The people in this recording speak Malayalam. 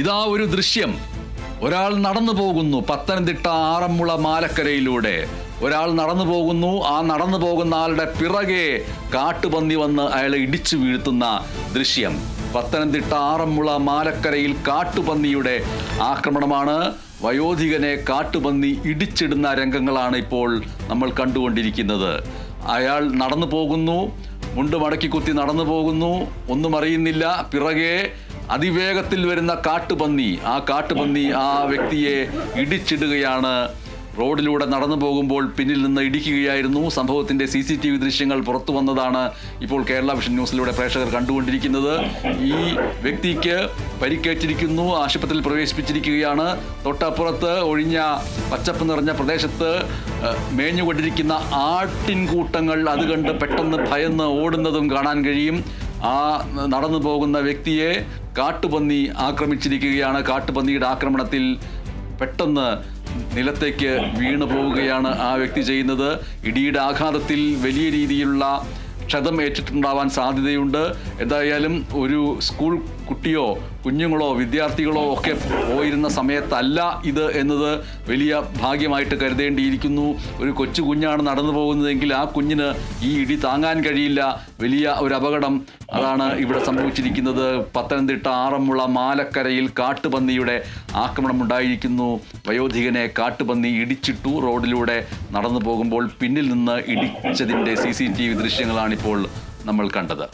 ഇതാ ഒരു ദൃശ്യം. ഒരാൾ നടന്നു പോകുന്നു പത്തനംതിട്ട ആറന്മുള മാലക്കരയിലൂടെ. ഒരാൾ നടന്നു പോകുന്നു. ആ നടന്നു പോകുന്ന ആളുടെ പിറകെ കാട്ടുപന്നി വന്ന് അയാളെ ഇടിച്ചു വീഴ്ത്തുന്ന ദൃശ്യം. പത്തനംതിട്ട ആറന്മുള മാലക്കരയിൽ കാട്ടുപന്നിയുടെ ആക്രമണമാണ്. വയോധികനെ കാട്ടുപന്നി ഇടിച്ചിടുന്ന രംഗങ്ങളാണ് ഇപ്പോൾ നമ്മൾ കണ്ടുകൊണ്ടിരിക്കുന്നത്. അയാൾ നടന്നു പോകുന്നു, മുണ്ട് മടക്കി കുത്തി നടന്നു പോകുന്നു, ഒന്നും അറിയുന്നില്ല. പിറകെ അതിവേഗത്തിൽ വരുന്ന കാട്ടുപന്നി, ആ കാട്ടുപന്നി ആ വ്യക്തിയെ ഇടിച്ചിടുകയാണ്. റോഡിലൂടെ നടന്നു പോകുമ്പോൾ പിന്നിൽ നിന്ന് ഇടിക്കുകയായിരുന്നു. സംഭവത്തിന്റെ CCTV ദൃശ്യങ്ങൾ പുറത്തു വന്നതാണ് ഇപ്പോൾ കേരള വിഷൻ ന്യൂസിലൂടെ പ്രേക്ഷകർ കണ്ടുകൊണ്ടിരിക്കുന്നത്. ഈ വ്യക്തിക്ക് പരിക്കേറ്റിരിക്കുന്നു, ആശുപത്രിയിൽ പ്രവേശിപ്പിച്ചിരിക്കുകയാണ്. തൊട്ടപ്പുറത്ത് ഒഴിഞ്ഞ പച്ചപ്പ് നിറഞ്ഞ പ്രദേശത്ത് മേഞ്ഞുകൊണ്ടിരിക്കുന്ന ആട്ടിൻകൂട്ടങ്ങൾ അത് കണ്ട് പെട്ടെന്ന് ഭയന്ന് ഓടുന്നതും കാണാൻ കഴിയും. ആ നടന്നു പോകുന്ന വ്യക്തിയെ കാട്ടുപന്നി ആക്രമിച്ചിരിക്കുകയാണ്. കാട്ടുപന്നിയുടെ ആക്രമണത്തിൽ പെട്ടെന്ന് നിലത്തേക്ക് വീണു പോവുകയാണ് ആ വ്യക്തി ചെയ്യുന്നത്. ഇടിയുടെ ആഘാതത്തിൽ വലിയ രീതിയിലുള്ള ക്ഷതം ഏറ്റിട്ടുണ്ടാവാൻ സാധ്യതയുണ്ട്. എന്തായാലും ഒരു സ്കൂൾ കുട്ടിയോ കുഞ്ഞുങ്ങളോ വിദ്യാർത്ഥികളോ ഒക്കെ പോയിരുന്ന സമയത്തല്ല ഇത് എന്നത് വലിയ ഭാഗ്യമായിട്ട് കരുതേണ്ടിയിരിക്കുന്നു. ഒരു കൊച്ചു കുഞ്ഞാണ് നടന്നു പോകുന്നതെങ്കിൽ ആ കുഞ്ഞിന് ഈ ഇടി താങ്ങാൻ കഴിയില്ല. വലിയ ഒരു അപകടം അതാണ് ഇവിടെ സംഭവിച്ചിരിക്കുന്നത്. പത്തനംതിട്ട ആറന്മുള മാലക്കരയിൽ കാട്ടുപന്നിയുടെ ആക്രമണം ഉണ്ടായിരിക്കുന്നു. വയോധികനെ കാട്ടുപന്നി ഇടിച്ചിട്ടു. റോഡിലൂടെ നടന്നു പോകുമ്പോൾ പിന്നിൽ നിന്ന് ഇടിച്ചതിൻ്റെ CCTV ദൃശ്യങ്ങളാണിപ്പോൾ നമ്മൾ കണ്ടത്.